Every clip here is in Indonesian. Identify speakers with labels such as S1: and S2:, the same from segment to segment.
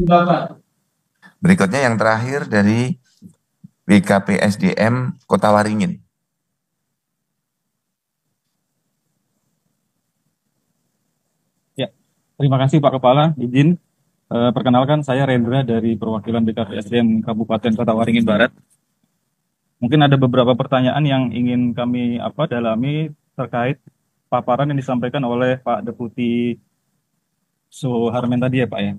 S1: Bapak.
S2: Berikutnya yang terakhir dari BKPSDM Kota Waringin.
S3: Ya, terima kasih Pak Kepala. Izin perkenalkan saya Rendra dari perwakilan BKPSDM Kabupaten Kota Waringin Barat. Mungkin ada beberapa pertanyaan yang ingin kami dalami terkait paparan yang disampaikan oleh Pak Deputi Suharmen tadi ya Pak ya.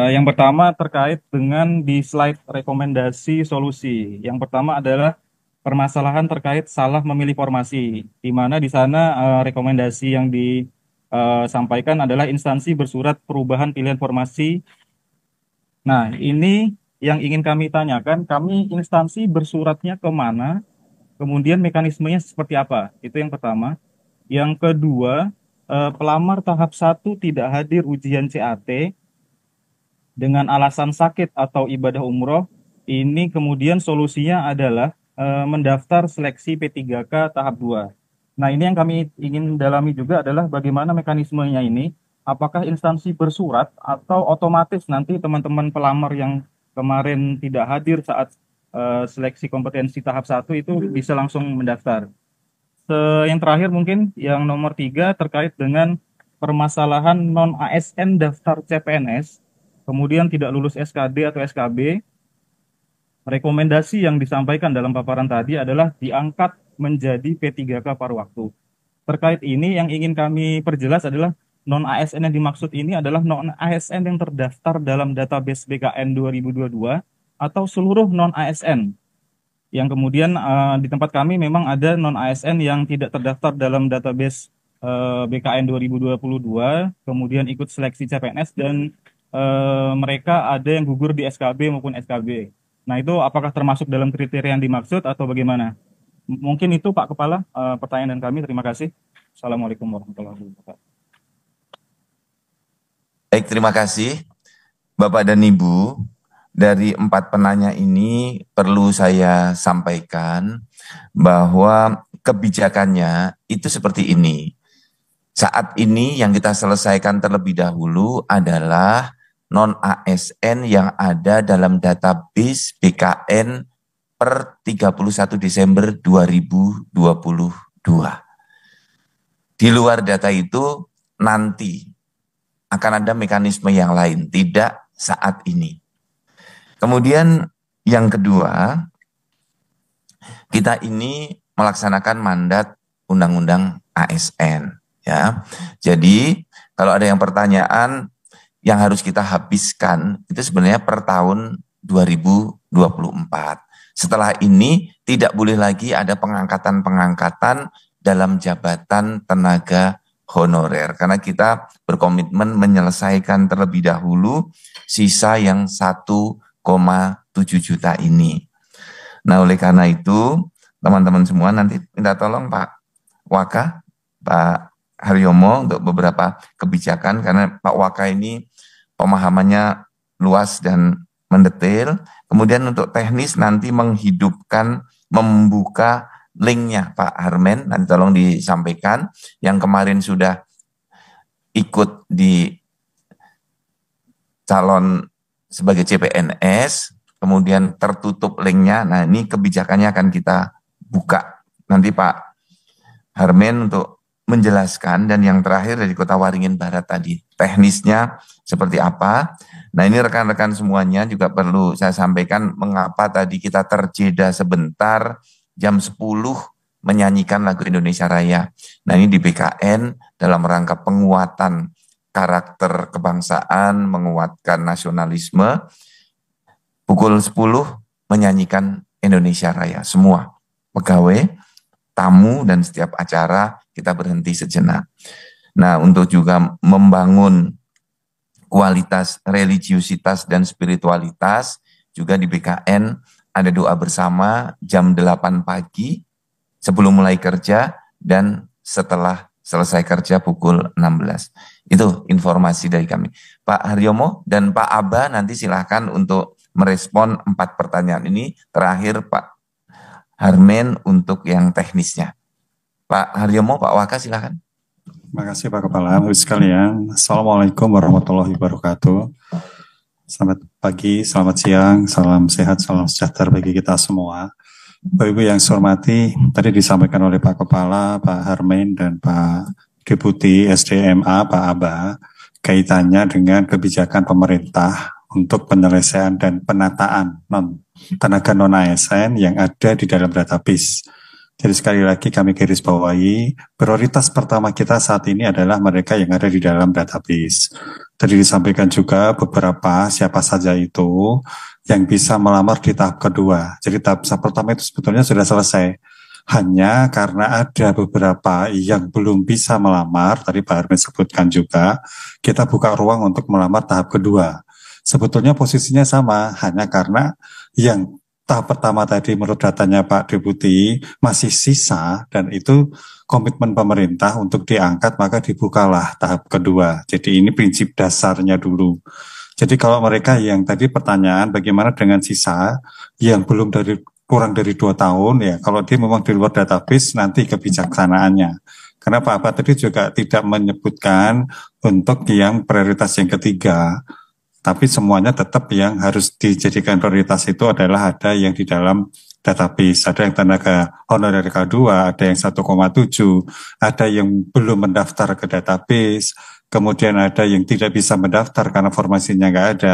S3: Yang pertama terkait dengan di slide rekomendasi solusi. Yang pertama adalah permasalahan terkait salah memilih formasi, di mana di sana rekomendasi yang disampaikan adalah instansi bersurat perubahan pilihan formasi. Nah, ini yang ingin kami tanyakan, kami instansi bersuratnya ke mana, kemudian mekanismenya seperti apa? Itu yang pertama. Yang kedua, pelamar tahap 1 tidak hadir ujian CAT dengan alasan sakit atau ibadah umroh. Ini kemudian solusinya adalah mendaftar seleksi P3K tahap 2. Nah, ini yang kami ingin dalami juga adalah bagaimana mekanismenya ini. Apakah instansi bersurat atau otomatis nanti teman-teman pelamar yang kemarin tidak hadir saat seleksi kompetensi tahap 1 itu bisa langsung mendaftar. Yang terakhir mungkin yang nomor 3 terkait dengan permasalahan non ASN daftar CPNS, kemudian tidak lulus SKD atau SKB. Rekomendasi yang disampaikan dalam paparan tadi adalah diangkat menjadi P3K paruh waktu. Terkait ini yang ingin kami perjelas adalah non ASN yang dimaksud ini adalah non ASN yang terdaftar dalam database BKN 2022 atau seluruh non ASN yang kemudian di tempat kami memang ada non ASN yang tidak terdaftar dalam database BKN 2022, kemudian ikut seleksi CPNS dan mereka ada yang gugur di SKB maupun SKB. Nah, itu apakah termasuk dalam kriteria yang dimaksud atau bagaimana? Mungkin itu Pak Kepala pertanyaan kami. Terima kasih. Assalamualaikum warahmatullahi wabarakatuh.
S2: Baik, terima kasih Bapak dan Ibu. Dari 4 penanya ini perlu saya sampaikan bahwa kebijakannya itu seperti ini. Saat ini yang kita selesaikan terlebih dahulu adalah non-ASN yang ada dalam database BKN per 31 Desember 2022. Di luar data itu nanti akan ada mekanisme yang lain, tidak saat ini. Kemudian yang kedua, kita ini melaksanakan mandat Undang-Undang ASN. Ya, jadi kalau ada yang pertanyaan yang harus kita habiskan itu sebenarnya per tahun 2024. Setelah ini tidak boleh lagi ada pengangkatan-pengangkatan dalam jabatan tenaga honorer karena kita berkomitmen menyelesaikan terlebih dahulu sisa yang 1,7 juta ini. Nah, oleh karena itu teman-teman semua nanti minta tolong Pak Waka, Pak Haryomo untuk beberapa kebijakan karena Pak Waka ini pemahamannya luas dan mendetail. Kemudian untuk teknis nanti menghidupkan, membuka linknya Pak Harmen, nanti tolong disampaikan. Yang kemarin sudah ikut di calon sebagai CPNS, kemudian tertutup linknya. Nah, ini kebijakannya akan kita buka. Nanti Pak Harmen untuk menjelaskan, dan yang terakhir dari Kota Waringin Barat tadi, teknisnya seperti apa. Nah, ini rekan-rekan semuanya juga perlu saya sampaikan mengapa tadi kita terjeda sebentar jam 10 menyanyikan lagu Indonesia Raya. Nah, ini di BKN dalam rangka penguatan karakter kebangsaan, menguatkan nasionalisme. Pukul 10 menyanyikan Indonesia Raya. Semua pegawai, tamu, dan setiap acara kita berhenti sejenak. Nah, untuk juga membangun kualitas religiusitas dan spiritualitas, juga di BKN ada doa bersama jam 8 pagi sebelum mulai kerja dan setelah selesai kerja pukul 16. Itu informasi dari kami. Pak Haryomo dan Pak Aba nanti silahkan untuk merespon 4 pertanyaan ini. Terakhir Pak Harmen untuk yang teknisnya. Pak Haryomo, Pak Waka silahkan.
S4: Terima kasih Pak Kepala. Sekalian, Assalamualaikum warahmatullahi wabarakatuh.
S1: Selamat pagi, selamat siang, salam sehat, salam sejahtera bagi kita semua. Bapak Ibu yang saya hormati, tadi disampaikan oleh Pak Kepala, Pak Harmain, dan Pak Deputi SDMA, Pak Aba, kaitannya dengan kebijakan pemerintah untuk penyelesaian dan penataan tenaga non-ASN yang ada di dalam database. Jadi sekali lagi kami garis bawahi, prioritas pertama kita saat ini adalah mereka yang ada di dalam database. Tadi disampaikan juga beberapa siapa saja itu yang bisa melamar di tahap kedua. Jadi tahap pertama itu sebetulnya sudah selesai. Hanya karena ada beberapa yang belum bisa melamar, tadi Pak Armin sebutkan juga, kita buka ruang untuk melamar tahap kedua. Sebetulnya posisinya sama, hanya karena yang tahap pertama tadi menurut datanya Pak Deputi masih sisa dan itu komitmen pemerintah untuk diangkat maka dibukalah tahap kedua. Jadi ini prinsip dasarnya dulu. Jadi kalau mereka yang tadi pertanyaan bagaimana dengan sisa yang belum kurang dari 2 tahun ya kalau dia memang di luar database nanti kebijaksanaannya. Karena Pak tadi juga tidak menyebutkan untuk yang prioritas yang ketiga. Tapi semuanya tetap yang harus dijadikan prioritas itu adalah ada yang di dalam database, ada yang tenaga honorer K2, ada yang 1,7, ada yang belum mendaftar ke database, kemudian ada yang tidak bisa mendaftar karena formasinya nggak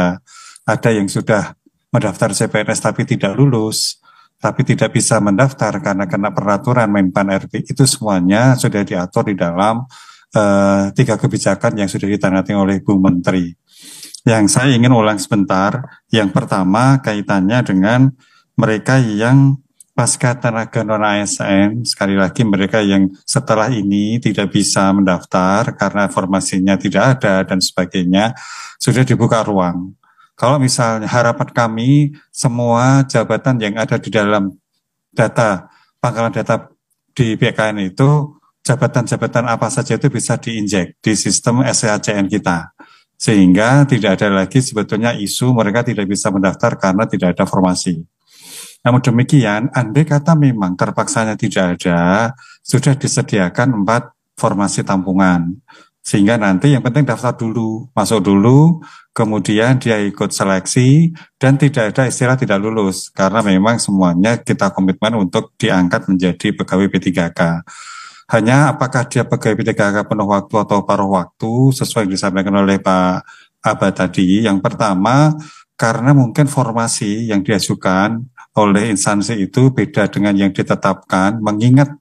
S1: ada yang sudah mendaftar CPNS tapi tidak lulus, tapi tidak bisa mendaftar karena kena peraturan Menpan RB, itu semuanya sudah diatur di dalam 3 kebijakan yang sudah ditangani oleh Bu Menteri. Yang saya ingin ulang sebentar, yang pertama kaitannya dengan mereka yang pasca tenaga non-ASN, sekali lagi mereka yang setelah ini tidak bisa mendaftar karena formasinya tidak ada dan sebagainya, sudah dibuka ruang. Kalau misalnya harapan kami semua jabatan yang ada di dalam data, pangkalan data di BKN itu, jabatan-jabatan apa saja itu bisa diinjek di sistem SHCN kita. Sehingga tidak ada lagi sebetulnya isu mereka tidak bisa mendaftar karena tidak ada formasi. Namun demikian, andai kata memang terpaksanya tidak ada, sudah disediakan 4 formasi tampungan. Sehingga nanti yang penting daftar dulu, masuk dulu, kemudian dia ikut seleksi, dan tidak ada istilah tidak lulus. Karena memang semuanya kita komitmen untuk diangkat menjadi pegawai P3K. Hanya apakah dia pegawai P3K penuh waktu atau paruh waktu sesuai yang disampaikan oleh Pak Aba tadi. Yang pertama, karena mungkin formasi yang diajukan oleh instansi itu beda dengan yang ditetapkan, mengingat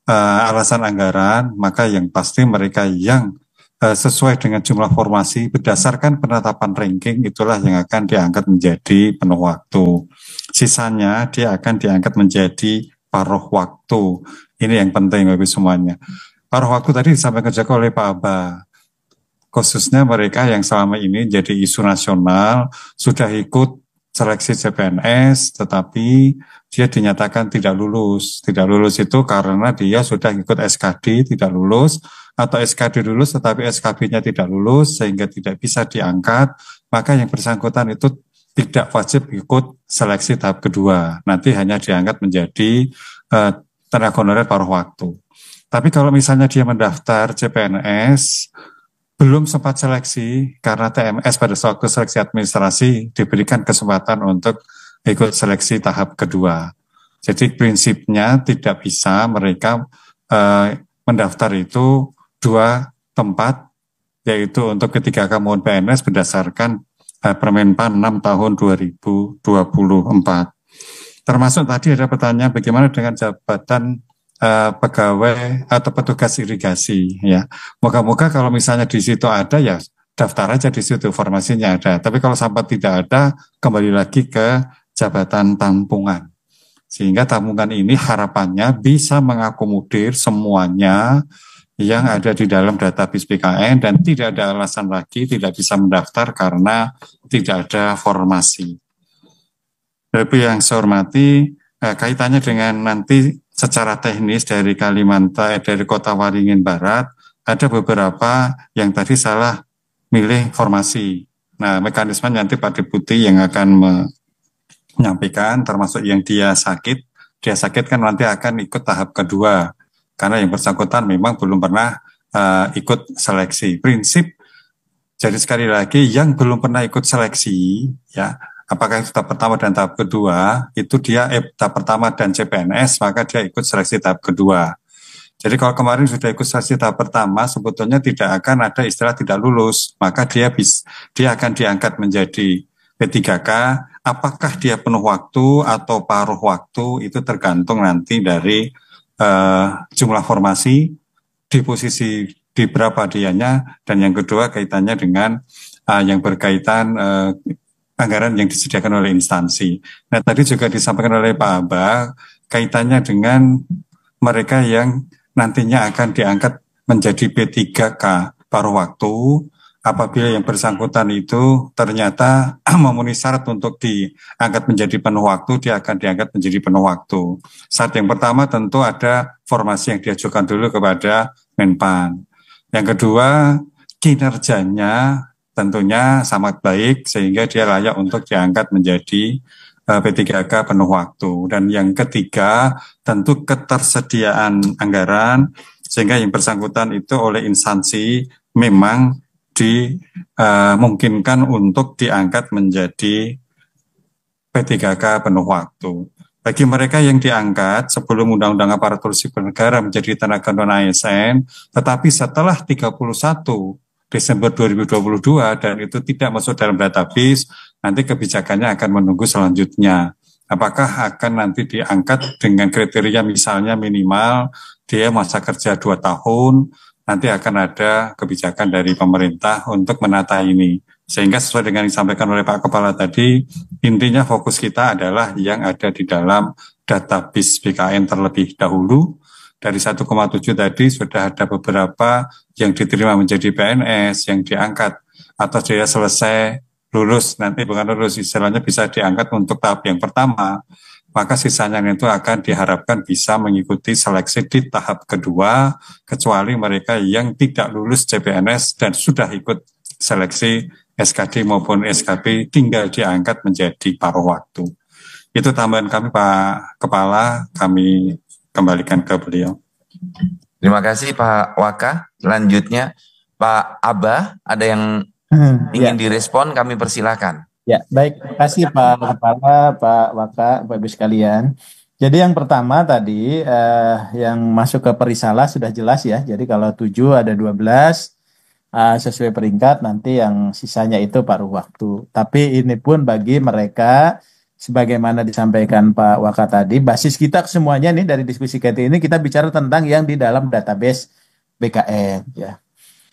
S1: alasan anggaran, maka yang pasti mereka yang sesuai dengan jumlah formasi berdasarkan penetapan ranking itulah yang akan diangkat menjadi penuh waktu. Sisanya dia akan diangkat menjadi paruh waktu. Ini yang penting bagi semuanya. Paruh waktu tadi disampaikan juga oleh Pak Aba. Khususnya mereka yang selama ini jadi isu nasional, sudah ikut seleksi CPNS, tetapi dia dinyatakan tidak lulus. Tidak lulus itu karena dia sudah ikut SKD, tidak lulus, atau SKD lulus tetapi SKB-nya tidak lulus, sehingga tidak bisa diangkat, maka yang bersangkutan itu tidak wajib ikut seleksi tahap kedua. Nanti hanya diangkat menjadi tenaga honorer paruh waktu. Tapi kalau misalnya dia mendaftar CPNS, belum sempat seleksi karena TMS pada waktu seleksi administrasi diberikan kesempatan untuk ikut seleksi tahap kedua. Jadi prinsipnya tidak bisa mereka mendaftar itu 2 tempat, yaitu untuk ketiga mohon PNS berdasarkan Permenpan 6 tahun 2024. Termasuk tadi ada pertanyaan bagaimana dengan jabatan pegawai atau petugas irigasi ya. Moga-moga kalau misalnya di situ ada ya daftar aja di situ formasinya ada. Tapi kalau sampai tidak ada kembali lagi ke jabatan tampungan. Sehingga tampungan ini harapannya bisa mengakomodir semuanya yang ada di dalam database BKN dan tidak ada alasan lagi tidak bisa mendaftar karena tidak ada formasi. Bapak yang saya hormati, kaitannya dengan nanti secara teknis dari Kalimantan, dari Kota Waringin Barat, ada beberapa yang tadi salah milih formasi. Nah, mekanisme nanti Pak Deputi yang akan menyampaikan, termasuk yang dia sakit kan nanti akan ikut tahap kedua, karena yang bersangkutan memang belum pernah ikut seleksi. Prinsip Jadi sekali lagi yang belum pernah ikut seleksi, ya, apakah itu tahap pertama dan tahap kedua, itu dia tahap pertama dan CPNS, maka dia ikut seleksi tahap kedua. Jadi kalau kemarin sudah ikut seleksi tahap pertama, sebetulnya tidak akan ada istilah tidak lulus, maka dia akan diangkat menjadi P3K. Apakah dia penuh waktu atau paruh waktu itu tergantung nanti dari jumlah formasi, di posisi di berapa dianya, dan yang kedua kaitannya dengan yang berkaitan anggaran yang disediakan oleh instansi. Nah, tadi juga disampaikan oleh Pak Abah kaitannya dengan mereka yang nantinya akan diangkat menjadi P3K paruh waktu apabila yang bersangkutan itu ternyata memenuhi syarat untuk diangkat menjadi penuh waktu, dia akan diangkat menjadi penuh waktu. Syarat yang pertama tentu ada formasi yang diajukan dulu kepada Menpan. Yang kedua, kinerjanya tentunya sangat baik sehingga dia layak untuk diangkat menjadi P3K penuh waktu. Dan yang ketiga, tentu ketersediaan anggaran sehingga yang bersangkutan itu oleh instansi memang dimungkinkan untuk diangkat menjadi P3K penuh waktu. Bagi mereka yang diangkat sebelum Undang-Undang Aparatur Sipil Negara menjadi tenaga non-ASN, tetapi setelah 31 Desember 2022 dan itu tidak masuk dalam database, nanti kebijakannya akan menunggu selanjutnya. Apakah akan nanti diangkat dengan kriteria misalnya minimal dia masa kerja 2 tahun, nanti akan ada kebijakan dari pemerintah untuk menata ini. Sehingga sesuai dengan yang disampaikan oleh Pak Kepala tadi, intinya fokus kita adalah yang ada di dalam database BKN terlebih dahulu. Dari 1,7 tadi sudah ada beberapa yang diterima menjadi PNS, yang diangkat atau dia selesai lulus, nanti bukan lulus, istilahnya bisa diangkat untuk tahap yang pertama. Maka sisanya itu akan diharapkan bisa mengikuti seleksi di tahap kedua, kecuali mereka yang tidak lulus CPNS dan sudah ikut seleksi SKD maupun SKP tinggal diangkat menjadi paruh waktu. Itu tambahan kami Pak Kepala, kami kembalikan ke beliau.
S2: Terima kasih Pak Waka. Selanjutnya Pak Abah, ada yang ingin direspon, kami persilakan.
S4: Ya, baik. Terima kasih Pak Kepala, Pak Waka, Bapak Ibu sekalian. Jadi yang pertama tadi yang masuk ke perisalah sudah jelas ya. Jadi kalau 7 ada 12 sesuai peringkat, nanti yang sisanya itu paruh waktu. Tapi ini pun bagi mereka sebagaimana disampaikan Pak Waka tadi, basis kita semuanya nih dari diskusi kita ini kita bicara tentang yang di dalam database BKN ya.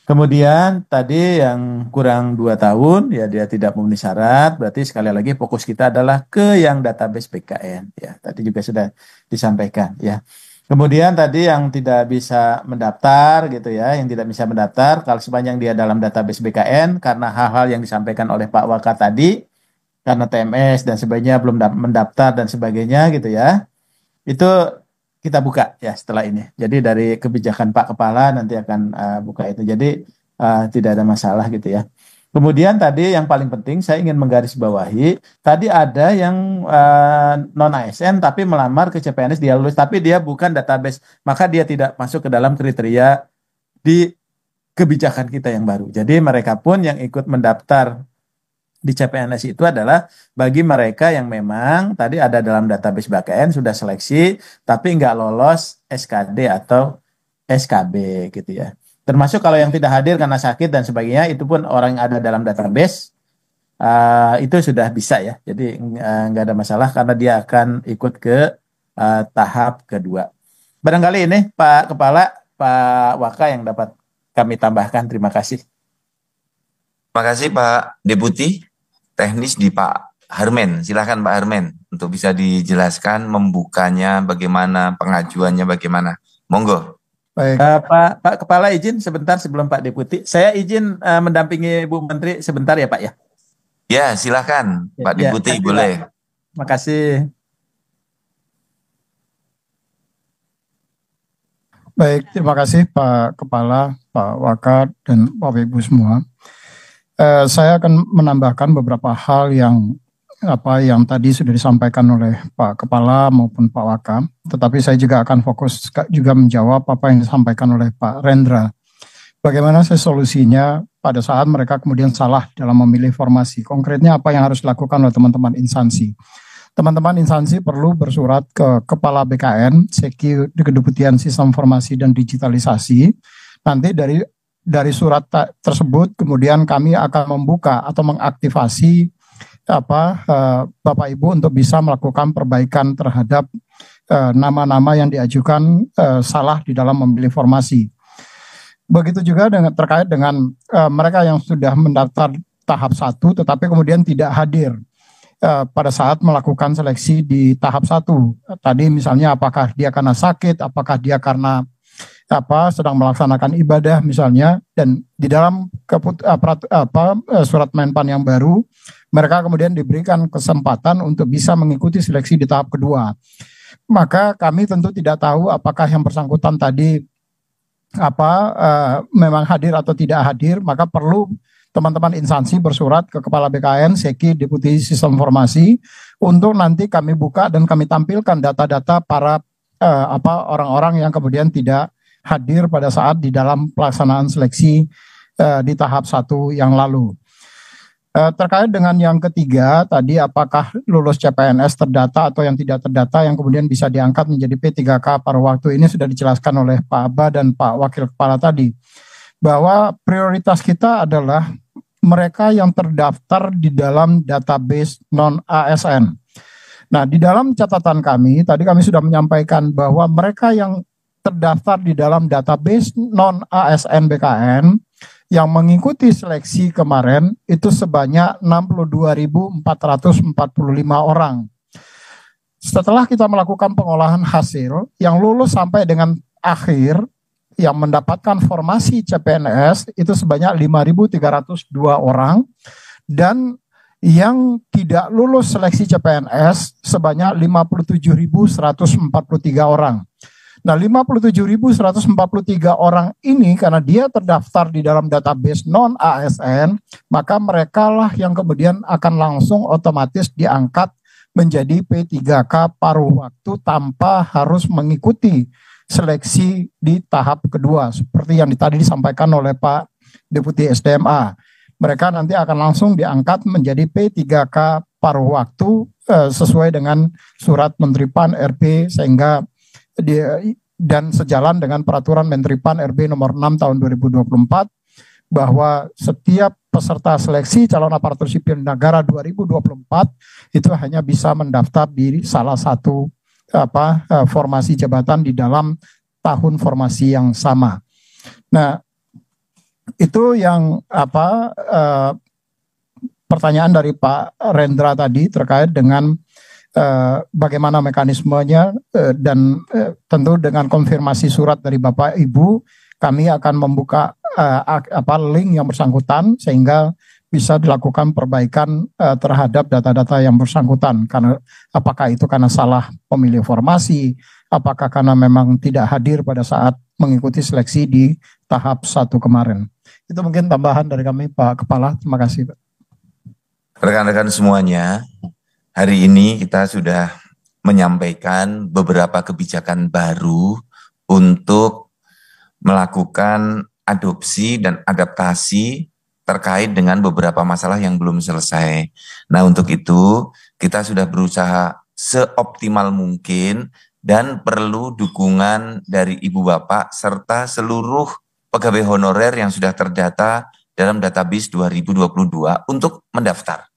S4: Kemudian tadi yang kurang 2 tahun ya dia tidak memenuhi syarat, berarti sekali lagi fokus kita adalah ke yang database BKN ya. Tadi juga sudah disampaikan ya. Kemudian tadi yang tidak bisa mendaftar gitu ya, yang tidak bisa mendaftar kalau sepanjang dia dalam database BKN karena hal-hal yang disampaikan oleh Pak Waka tadi, karena TMS dan sebagainya belum mendaftar dan sebagainya gitu ya, itu kita buka ya setelah ini. Jadi dari kebijakan Pak Kepala nanti akan buka itu. Jadi tidak ada masalah gitu ya. Kemudian tadi yang paling penting saya ingin menggarisbawahi, tadi ada yang non-ASN tapi melamar ke CPNS, dia lulus tapi dia bukan database, maka dia tidak masuk ke dalam kriteria di kebijakan kita yang baru. Jadi mereka pun yang ikut mendaftar di CPNS itu adalah bagi mereka yang memang tadi ada dalam database BKN sudah seleksi tapi nggak lolos SKD atau SKB gitu ya. Termasuk kalau yang tidak hadir karena sakit dan sebagainya, itu pun orang yang ada dalam database itu sudah bisa ya. Jadi nggak ada masalah karena dia akan ikut ke tahap kedua. Barangkali ini Pak Kepala, Pak Waka yang dapat kami tambahkan. Terima kasih.
S2: Terima kasih Pak Deputi. Teknis di Pak Harmen. Silakan Pak Harmen untuk bisa dijelaskan membukanya bagaimana, pengajuannya bagaimana. Monggo.
S4: Baik. Pak Kepala izin sebentar sebelum Pak Deputi. Saya izin mendampingi Bu Menteri sebentar ya Pak ya.
S2: Ya silakan Pak Deputi ya, boleh.
S4: Terima kasih.
S5: Baik, terima kasih Pak Kepala, Pak Waka, dan Bapak Ibu semua. Saya akan menambahkan beberapa hal yang tadi sudah disampaikan oleh Pak Kepala maupun Pak Waka, tetapi saya juga akan fokus juga menjawab apa yang disampaikan oleh Pak Rendra. Bagaimana solusinya pada saat mereka kemudian salah dalam memilih formasi. Konkretnya apa yang harus dilakukan oleh teman-teman instansi? Teman-teman instansi perlu bersurat ke Kepala BKN, Seki Kedeputian Sistem Informasi dan Digitalisasi. Nanti dari surat tersebut kemudian kami akan membuka atau mengaktifasi Bapak Ibu untuk bisa melakukan perbaikan terhadap nama-nama yang diajukan salah di dalam memilih formasi. Begitu juga terkait dengan mereka yang sudah mendaftar tahap 1 tetapi kemudian tidak hadir pada saat melakukan seleksi di tahap 1. Tadi misalnya apakah dia karena sakit, apakah dia karena sedang melaksanakan ibadah misalnya, dan di dalam surat Menpan yang baru mereka kemudian diberikan kesempatan untuk bisa mengikuti seleksi di tahap kedua. Maka kami tentu tidak tahu apakah yang bersangkutan tadi memang hadir atau tidak hadir, maka perlu teman-teman instansi bersurat ke Kepala BKN, Seki, Deputi Sistem Informasi untuk nanti kami buka dan kami tampilkan data-data para orang-orang yang kemudian tidak hadir pada saat di dalam pelaksanaan seleksi di tahap 1 yang lalu. Terkait dengan yang ketiga tadi, apakah lulus CPNS terdata atau yang tidak terdata yang kemudian bisa diangkat menjadi P3K paruh waktu, ini sudah dijelaskan oleh Pak Aba dan Pak Wakil Kepala tadi, bahwa prioritas kita adalah mereka yang terdaftar di dalam database non-ASN. Nah, di dalam catatan kami, tadi kami sudah menyampaikan bahwa mereka yang terdaftar di dalam database non-ASN BKN yang mengikuti seleksi kemarin itu sebanyak 62.445 orang. Setelah kita melakukan pengolahan hasil, yang lulus sampai dengan akhir, yang mendapatkan formasi CPNS itu sebanyak 5.302 orang, dan yang tidak lulus seleksi CPNS sebanyak 57.143 orang. Nah, 57.143 orang ini karena dia terdaftar di dalam database non-ASN, maka mereka lah yang kemudian akan langsung otomatis diangkat menjadi P3K paruh waktu tanpa harus mengikuti seleksi di tahap kedua. Seperti yang tadi disampaikan oleh Pak Deputi SDMA. Mereka nanti akan langsung diangkat menjadi P3K paruh waktu sesuai dengan surat Menteri PAN RB sehingga dan sejalan dengan peraturan Menteri PAN RB nomor 6 tahun 2024 bahwa setiap peserta seleksi calon aparatur sipil negara 2024 itu hanya bisa mendaftar di salah satu formasi jabatan di dalam tahun formasi yang sama. Nah, itu yang pertanyaan dari Pak Rendra tadi terkait dengan bagaimana mekanismenya dan tentu dengan konfirmasi surat dari Bapak Ibu kami akan membuka link yang bersangkutan sehingga bisa dilakukan perbaikan terhadap data-data yang bersangkutan, karena apakah itu karena salah pemilih formasi, apakah karena memang tidak hadir pada saat mengikuti seleksi di tahap 1 kemarin. Itu mungkin tambahan dari kami Pak Kepala. Terima kasih Pak.
S2: Rekan-rekan semuanya, hari ini kita sudah menyampaikan beberapa kebijakan baru untuk melakukan adopsi dan adaptasi terkait dengan beberapa masalah yang belum selesai. Nah, untuk itu kita sudah berusaha seoptimal mungkin dan perlu dukungan dari Ibu Bapak serta seluruh pegawai honorer yang sudah terdata dalam database 2022 untuk mendaftar.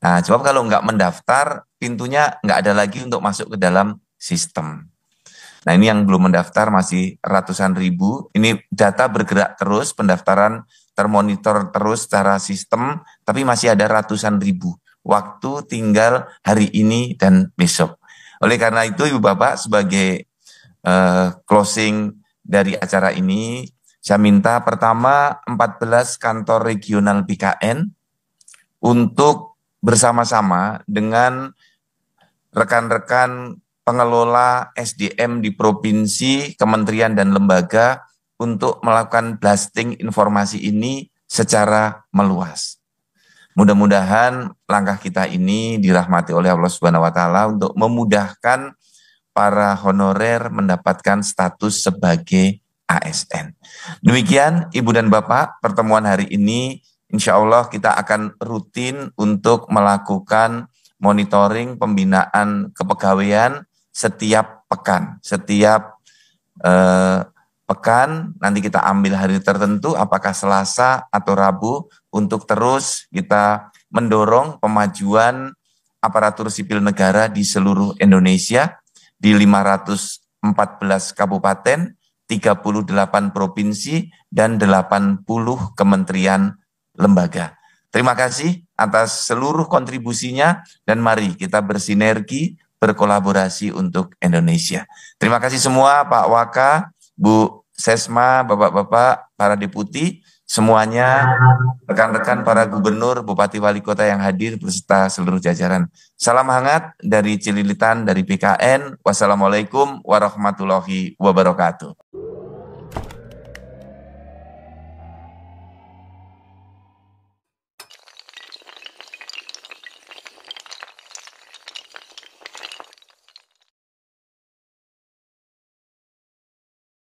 S2: Nah, sebab kalau nggak mendaftar, pintunya nggak ada lagi untuk masuk ke dalam sistem. Nah, ini yang belum mendaftar masih ratusan ribu. Ini data bergerak terus, pendaftaran termonitor terus secara sistem, tapi masih ada ratusan ribu. Waktu tinggal hari ini dan besok. Oleh karena itu, Ibu Bapak sebagai closing dari acara ini, saya minta pertama 14 kantor regional BKN untuk bersama-sama dengan rekan-rekan pengelola SDM di provinsi, kementerian dan lembaga untuk melakukan blasting informasi ini secara meluas. Mudah-mudahan langkah kita ini dirahmati oleh Allah Subhanahu wa taala untuk memudahkan para honorer mendapatkan status sebagai ASN. Demikian Ibu dan Bapak, pertemuan hari ini insya Allah kita akan rutin untuk melakukan monitoring pembinaan kepegawaian setiap pekan. Setiap pekan nanti kita ambil hari tertentu, apakah Selasa atau Rabu, untuk terus kita mendorong pemajuan aparatur sipil negara di seluruh Indonesia, di 514 kabupaten, 38 provinsi, dan 80 kementerian lembaga. Terima kasih atas seluruh kontribusinya, dan mari kita bersinergi, berkolaborasi untuk Indonesia. Terima kasih semua, Pak Waka, Bu Sesma, Bapak-Bapak, para deputi, semuanya, rekan-rekan para gubernur, bupati, wali kota yang hadir beserta seluruh jajaran. Salam hangat dari Cililitan, dari BKN. Wassalamualaikum warahmatullahi wabarakatuh.